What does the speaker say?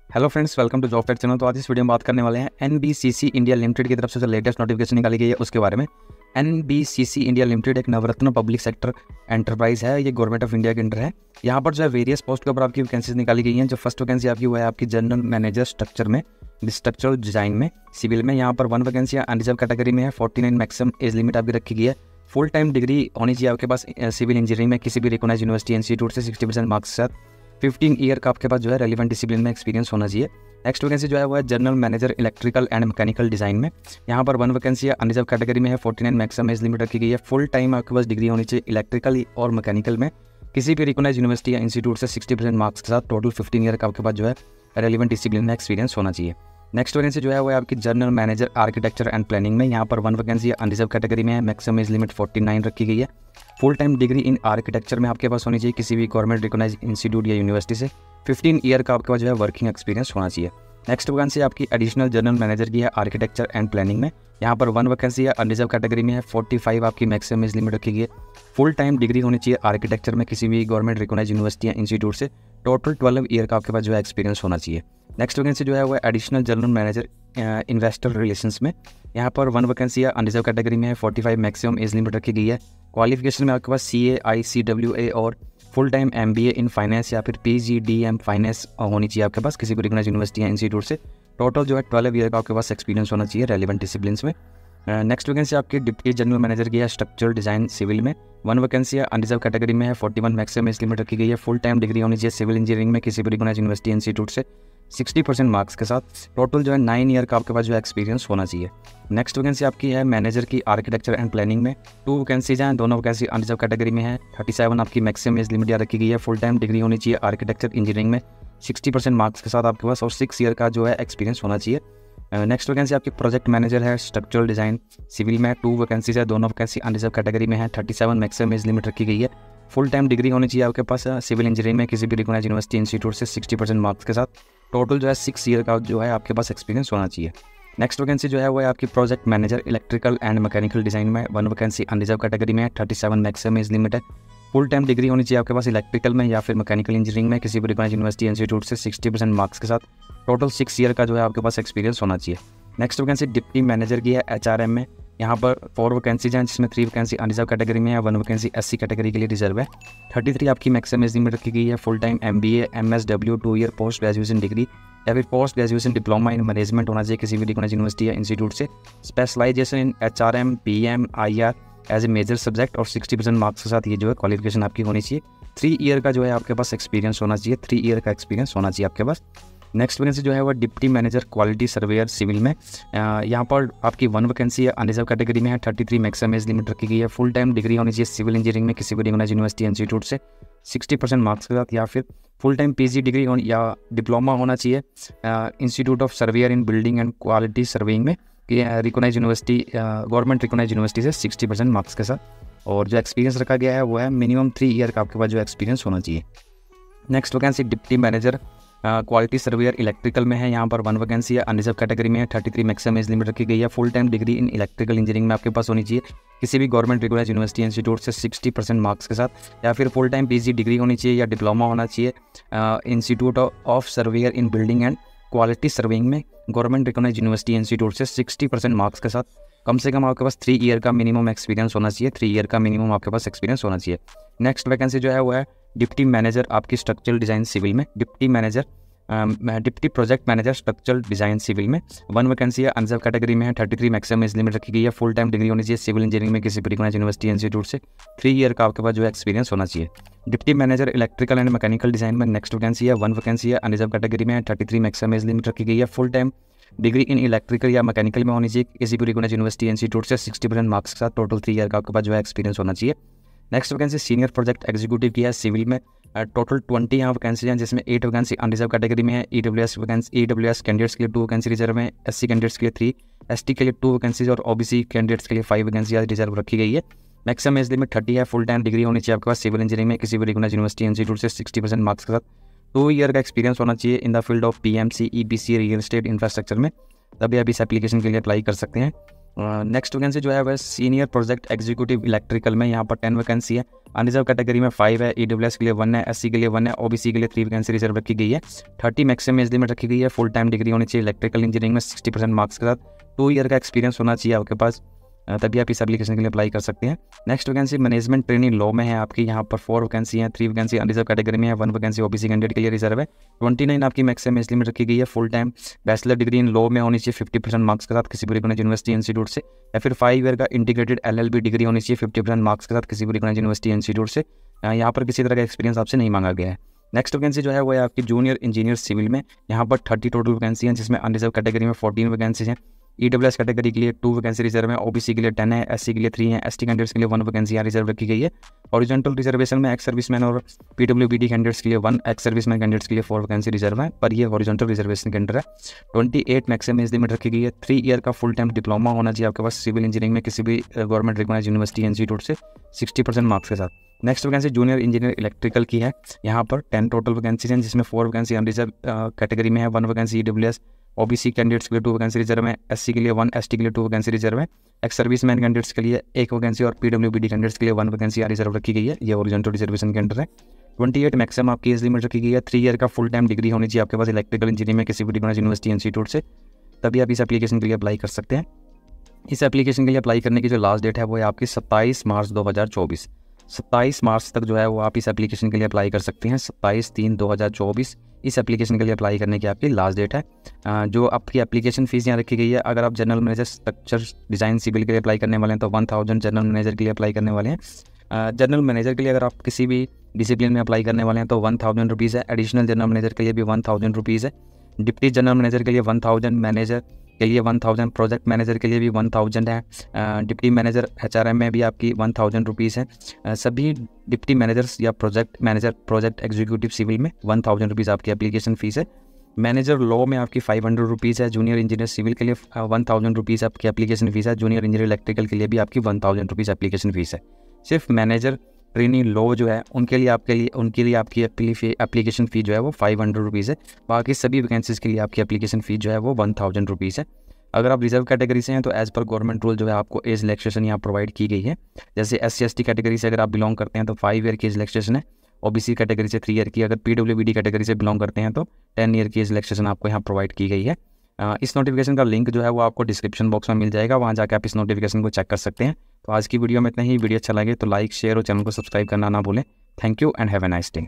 Hello friends, welcome to job fact channel. तो आज इस वीडियो में बात करने वाले हैं एनबीसीसी इंडिया लिमिटेड की तरफ से जो लेटेस्ट नोटिफिकेशन निकाली गई है उसके बारे में। एनबीसीसी इंडिया लिमिटेड एक नवरत्न पब्लिक सेक्टर एंटरप्राइज है। ये गवर्नमेंट ऑफ इंडिया के अंडर है। यहाँ पर जो है वेरियस पोस्ट के ऊपर आपकी वैकेंसीज निकाली गई हैं। जो फर्स्ट वैकेंसी आपकी वो है आपकी जनरल मैनेजर स्ट्रक्चर में, स्ट्रक्चरल डिजाइन में, सिविल में। यहाँ पर 1 वैकेंसी अनरिजर्व कैटेगरी में है। 49 मैक्सिमम एज लिमिट आपकी रखी गई है। फुल टाइम डिग्री होनी चाहिए आपके पास सिविल इंजीनियरिंग में किसी भी रिकॉग्नाइज्ड यूनिवर्सिटी इंस्टीट्यूट से 60% मार्क्स के साथ। 15 ईयर का आपके पास जो है रेलिवेंट डिसिप्लिन में एक्सपीरियंस होना चाहिए। नेक्स्ट वैकेंसी जो है वो है general manager electrical and mechanical design में। यहाँ पर 1 वैकेंसी अनरिजर्व कैटेगरी में है। 49 मैक्सिमम एज लिमिट रखी गई है। फुल टाइम आपके पास डिग्री होनी चाहिए इलेक्ट्रिकल और मैकेनिकल में किसी भी रिकॉग्नाइज्ड यूनिवर्सिटी या इंस्टीट्यूट से 60% मार्क्स के साथ। टोटल 15 ईयर का आपके पास जो है रेलिवेंट डिसिप्लिन में एक्सपीरियंस होना चाहिए। नेक्स्ट वैकेंसी जो है वो है आपकी general manager architecture and planning में। यहाँ पर 1 वैकेंसी अनरिजर्व कैटेगरी में है। मैक्सिमम एज लिमिट 49 रखी गई है। Full time degree in architecture में आपके पास होनी चाहिए किसी भी गवर्नमेंट रिकॉग्नाइज्ड इंस्टीट्यूट या यूनिवर्सिटी से। 15 ईयर का आपके पास जो है वर्किंग एक्सपीरियंस होना चाहिए। नेक्स्ट वैकेंसी आपकी एडिशनल जनरल मैनेजर की है आर्किटेक्चर एंड प्लानिंग में। यहाँ पर 1 वैकेंसी है अनरिजर्व कैटेगरी में है। 45 आपकी मैक्सिमम एज लिमिट रखी गई है। फुल टाइम डिग्री होनी चाहिए आर्किटेक्चर में किसी भी गवर्नमेंट रिकॉग्नाइज्ड यूनिवर्सिटी या इंस्टीट्यूट से। टोटल 12 ईयर का आपके पास जो है एक्सपीरियंस होना चाहिए। नेक्स्ट वैकेंसी जो है वो additional general manager investor relations में। यहाँ पर 1 वैकेंसी है अनरिजर्व कैटेगरी में है। 45 मैक्सिमम एज लिमिट रखी गई है। क्वालिफिकेशन में आपके पास CA ICWA और full time MBA in finance या फिर PGDM फाइनेंस होनी चाहिए आपके पास किसी भी रिकॉग्नाइज्ड यूनिवर्सिटी या इंस्टीट्यूट से। टोटल जो है 12 ईयर का आपके पास एक्सपीरियंस होना चाहिए रेलिवेंट डिसिप्लिन्स में। नेक्स्ट वैकेंसी आपकी डिप्टी जनरल मैनेजर की है स्ट्रक्चरल डिजाइन सिविल में। 1 वैकेंसी है अनरिजर्व कैटेगरी में है। 41 मैक्सिमम एज लिमिट रखी गई है। फुल टाइम डिग्री होनी चाहिए सिविल इंजीनियरिंग में किसी भी रिकॉग्नाइज्ड यूनिवर्सिटी इंस्टीट्यूट से 60% मार्क्स के साथ। टोटल जो है 9 ईयर का आपके पास जो है एक्सपीरियंस होना चाहिए। नेक्स्ट वैकेंसी आपकी है मैनेजर की आर्किटेक्चर एंड प्लानिंग में। 2 वैकेंसीज हैं, दोनों वैकेंसी अनरिजर्व कैटेगरी में है। 37 आपकी मैक्सिमम एज लिमिट रखी गई है। फुल टाइम डिग्री होनी चाहिए आर्किटेक्चर इंजीनियरिंग में 60% मार्क्स के साथ आपके पास और 6 ईयर का जो है एक्सपीरियंस होना चाहिए। नेक्स्ट वैकेंसी आपकी प्रोजेक्ट मैनेजर है स्ट्रक्चरल डिजाइन सिविल में। 2 वैकेंसीज है, दोनों वैकेंसी अनरिजर्व कैटेगरी में है। 37 मैक्सिमम एज लिमिट रखी गई है। फुल टाइम डिग्री होनी चाहिए आपके पास सिविल इंजीनियरिंग में किसी भी रिकॉग्नाइज्ड यूनिवर्सिटी इंस्टीट्यूट से 60% मार्क्स के साथ। टोटल जो है 6 ईयर का जो है आपके पास एक्सपीरियंस होना चाहिए। नेक्स्ट वैकेंसी जो है वो है आपकी project manager electrical and mechanical design में। 1 वैकेंसी अनरिजर्व कैटेगरी में है। 37 मैक्सिमम एज लिमिट है। फुल टाइम डिग्री होनी चाहिए आपके पास इलेक्ट्रिकल में या फिर मैकेनिकल इंजीनियरिंग में किसी भी रिकॉग्नाइज्ड यूनिवर्सिटी इंस्टीट्यूट से 60% मार्क्स के साथ। टोटल 6 ईयर का जो है आपके पास एक्सपीरियंस होना चाहिए। नेक्स्ट वैकेंसी डिप्टी मैनेजर की है HRM में। यहाँ पर 4 वैकेंसीज हैं जिसमें 3 वैकेंसी अनरिजर्व कैटेगरी में है। 1 वैकेंसी SC कैटेगरी के लिए रिजर्व है। 33 आपकी मैक्सिमम एज लिमिट रखी गई है। Full time MBA MSW 2 year post graduation degree या फिर post graduation diploma in management होना चाहिए किसी भी रिकॉग्नाइज्ड यूनिवर्सिटी या इंस्टीट्यूट से। Specialisation in HRM PM IR as a major subject और 60% मार्क्स के साथ ये जो है क्वालिफिकेशन आपकी होनी चाहिए। 3 ईयर का जो है आपके पास एक्सपीरियंस होना चाहिए। 3 ईयर का एक्सपीरियंस होना चाहिए आपके पास। नेक्स्ट वैकेंसी जो है वो deputy manager quality surveyor civil में। यहाँ पर आपकी 1 वैकेंसी है अनरिजर्व कैटेगरी में है। 33 मैक्सिमम एज लिमिट रखी गई है। फुल टाइम डिग्री होनी चाहिए सिविल इंजीनियरिंग में किसी भी रिकॉग्नाइज्ड यूनिवर्सिटी इंस्टीट्यूट से 60% मार्क्स के साथ या फिर फुल टाइम PG डिग्री या डिप्लोमा होना चाहिए institute of surveyor in building and quality surveying में recognised university government recognised university से 60% मार्क्स के साथ। और जो एक्सपीरियंस रखा गया है वो है मिनिमम 3 ईयर का आपके पास जो एक्सपीरियंस होना चाहिए। Next vacancy deputy manager quality surveyor electrical में है। यहाँ पर 1 वैकेंसी है अनरिजर्व कैटेगरी में है। 33 मैक्सिमम एज लिमिट रखी गई है। Full time degree in electrical engineering में आपके पास होनी चाहिए किसी भी गवर्नमेंट रिकॉग्नाइज्ड यूनिवर्सिटी इंस्टीट्यूट से 60% मार्क्स के साथ या फिर फुल टाइम PG डिग्री होनी चाहिए या डिप्लोमा होना चाहिए institute of surveyor in building and quality surveying में गवर्नमेंट रिकॉग्नाइज्ड यूनिवर्सिटी इंस्टीट्यूट से 60% मार्क्स के साथ। कम से कम आपके पास 3 ईयर का मिनिमम एक्सपीरियंस होना चाहिए। 3 ईयर का मिनिमम आपके पास एक्सपीरियंस होना चाहिए। नेक्स्ट वैकेंसी जो है वो है डिप्टी मैनेजर आपकी स्ट्रक्चरल डिजाइन सिविल में। Deputy manager deputy project manager structural design civil में। 1 वैकेंसी है अनरिजर्व कैटेगरी में है। 33 मैक्सिमम एज लिमिट रखी गई है। फुल टाइम डिग्री होनी चाहिए सिविल इंजीनियरिंग में किसी भी रिकॉग्नाइज्ड यूनिवर्सिटी इंस्टीट्यूट से 3 ईयर का आपके पास जो है एक्सपीरियंस होना चाहिए। Deputy manager electrical and mechanical design में नेक्स्ट वैकेंसी है 1 वैकेंसी है अनरिजर्व कैटेगरी में है। 33 मैक्सिमम एज लिमिट रखी गई है। Full time degree in electrical या मैकेनिकल में होनी चाहिए किसी भी रिकॉग्नाइज्ड यूनिवर्सिटी इंस्टीट्यूट से 60% मार्क्स के साथ। टोटल 3 ईयर का आपके पास जो है एक्सपीरियंस होना चाहिए। Next vacancy senior project executive की है सिविल में। टोटल 20 यहाँ वैकेंसी हैं जिसमें 8 वैकेंसी अनरिजर्व कैटेगरी में है। EWS कैंडिडेट्स के लिए 2 वैकेंसी रिजर्व है। SC कैंडिडेट्स के लिए 3, ST के लिए 2 वैकेंसीज और OBC कैंडिडेट्स के लिए 5 वैकेंसी रिजर्व रखी गई है। मैक्सिमम एज लिमिट 30 है। फुल टाइम डिग्री होनी चाहिए आपके पास सिविल इंजीनियरिंग में किसी भी रिकॉग्नाइज्ड यूनिवर्सिटी इंस्टीट्यूट से 60% मार्क्स के साथ। 2 ईयर का एक्सपीरियंस होना चाहिए in the field of PMC EPC real estate infrastructure में, तभी आप इस एप्लीकेशन के लिए अप्लाई कर सकते हैं। नेक्स्ट वैकेंसी जो है वह सीनियर प्रोजेक्ट एग्जीक्यूटिव इलेक्ट्रिकल में, यहाँ पर 10 वैकेंसी है। अनरिजर्व कैटेगरी में 5 है, EWS के लिए 1 है, SC के लिए 1 है, OBC के लिए 3 वैकेंसी रिजर्व रखी गई है। 30 मैक्सिमम एज लिमिट रखी गई है। फुल टाइम डिग्री होनी चाहिए इलेक्ट्रिकल इंजीनियरिंग में 60% मार्क्स के साथ। 2 ईयर का एक्सपीरियंस होना चाहिए आपके पास, तभी आप इस एप्लीकेशन के लिए अप्लाई कर सकते हैं। Next vacancy management training law में है आपकी, यहाँ पर 4 वैकेंसी हैं। 3 वैकेंसी अनरिजर्व कैटेगरी में है, 1 वैकेंसी OBC कैंडिडेट के लिए रिजर्व है। 29 आपकी मैक्सिमम एज लिमिट रखी गई है। Full time bachelor degree in law में होनी चाहिए 50% मार्क्स के साथ किसी भी रिकॉग्नाइज्ड यूनिवर्सिटी इंस्टीट्यूट से, या फिर 5 ईयर का इंटीग्रेटेड LLB डिग्री होनी चाहिए 50% मार्क्स के साथ किसी भी रिकॉग्नाइज्ड यूनिवर्सिटी इंस्टीट्यूट से। यहाँ पर किसी तरह का एक्सपीरियंस आपसे नहीं मांगा गया है। नेक्स्ट वैकेंसी जो है वो है आपकी जूनियर इंजीनियर सिविल में, यहाँ पर 30 टोटल वैकेंसी हैं, जिसमें अनरिजर्व कैटेगरी में 14 वैकेंसी हैं। EWS कैटेगरी के लिए 2 वैकेंसी रिजर्व है, OBC के लिए 10 है, SC के लिए 3 है, ST कैंडिडेट्स के लिए 1 वैकेंसी यहाँ रिजर्व रखी गई है। हॉरिजॉन्टल रिजर्वेशन में एक्स सर्विसमैन और PWBD कैंडिडेट्स के लिए 1, एक्स सर्विसमैन कैंडिडेट्स के लिए 4 वैकेंसी रिजर्व है, पर ये हॉरिजॉन्टल रिजर्वेशन के अंडर है। 28 मैक्सिमम एज लिमिट रखी गई है। 3 ईयर का फुल टाइम डिप्लोमा होना चाहिए आपके पास सिविल इंजीनियरिंग में किसी भी गवर्नमेंट रिकॉग्नाइज्ड यूनिवर्सिटी इंस्टीट्यूट से 60% मार्क्स के साथ। Next vacancy junior engineer electrical की है, यहाँ पर 10 टोटल वैकेंसी हैं, जिसमें 4 वैकेंसी अनरिजर्व कैटेगरी में है, 1 वैकेंसी EWS, OBC कैंडिडेट्स के लिए 2 वैकेंसी रिजर्व है, SC के लिए 1, ST के लिए 2 वैकेंसी रिजर्व है, एक्स सर्विसमैन कैंडिडेट्स के लिए 1 वैकेंसी और PWBD कैंडिडेट्स के लिए 1 वैकेंसी रिजर्व रखी गई है। ये ओरिजेंटल रिजर्वेशन के अंडर है। 28 मैक्सिमम आपकी एज लिमिट रखी गई है। 3 ईयर का फुल टाइम डिग्री होनी चाहिए आपके पास इलेक्ट्रिकल इंजीनियरिंग में किसी भी रिकॉग्नाइज्ड यूनिवर्सिटी इंस्टीट्यूट से, तभी आप इस एप्लीकेशन के लिए अप्लाई कर सकते हैं। इस एप्लीकेशन के लिए अप्लाई करने की जो लास्ट डेट है वो है आपकी 27 मार्च 2024। 27 मार्च तक जो है वो आप इस एप्लीकेशन के लिए अप्लाई कर सकते हैं। 27/3/2024 इस एप्लीकेशन के लिए अप्लाई करने की आपकी लास्ट डेट है। जो आपकी एप्लीकेशन फीस यहाँ रखी गई है, अगर आप general manager structure design civil के लिए अप्लाई करने वाले हैं तो 1000 जनरल मैनेजर के लिए अप्लाई करने वाले हैं। जनरल मैनेजर के लिए अगर आप किसी भी डिसिप्लिन में अप्लाई करने वाले हैं तो 1000 रुपीज़ है। एडिशनल जनरल मैनेजर के लिए भी 1000 रुपीज़ है। डिप्टी जनरल मैनेजर के लिए 1000, मैनेजर के लिए 1000, प्रोजेक्ट मैनेजर के लिए भी 1000 है। डिप्टी मैनेजर HRM में भी आपकी 1000 रुपीज़ है। सभी डिप्टी मैनेजर्स या project manager project executive civil में 1000 रुपीज़ आपकी एप्लीकेशन फ़ीस है। मैनेजर लॉ में आपकी 500 रुपीज़ है। जूनियर इंजीनियर सिविल के लिए 1000 रुपीज़ आपकी एप्लीकेशन फ़ीस है। जूनियर इंजीनियर इलेक्ट्रिकल के लिए भी आपकी 1000 रुपीज़ एप्लीकेशन फ़ीस है। सिर्फ मैनेजर ट्रेनिंग लॉ जो है उनके लिए आपकी एप्लीकेशन फ़ी जो है वो 500 रुपीज़ है। बाकी सभी वैकेंसीज़ के लिए आपकी एप्लीकेशन फ़ी जो है वो 1000 रुपीज़ है। अगर आप रिजर्व कैटेगरी से हैं तो एज़ पर गवर्नमेंट रूल जो है आपको एज रिलैक्सेशन यहाँ प्रोवाइड की गई है। जैसे SC ST कैटेगरी से अगर आप बिलोंग करते हैं तो 5 ईयर की एज रिलैक्सेशन है। OBC कैटेगरी से 3 ईयर की, अगर PWBD कैटेगरी से बिलोंग करते हैं तो 10 ईयर की एज रिलैक्सेशन आपको यहाँ प्रोवाइड की गई है। इस नोटिफिकेशन का लिंक जो है वो आपको डिस्क्रिप्शन बॉक्स में मिल जाएगा, वहाँ जाकर आप इस नोटिफिकेशन को चेक कर सकते हैं। तो आज की वीडियो में इतना ही। वीडियो अच्छा लगे तो लाइक, शेयर और चैनल को सब्सक्राइब करना ना भूलें। Thank you and have a nice day.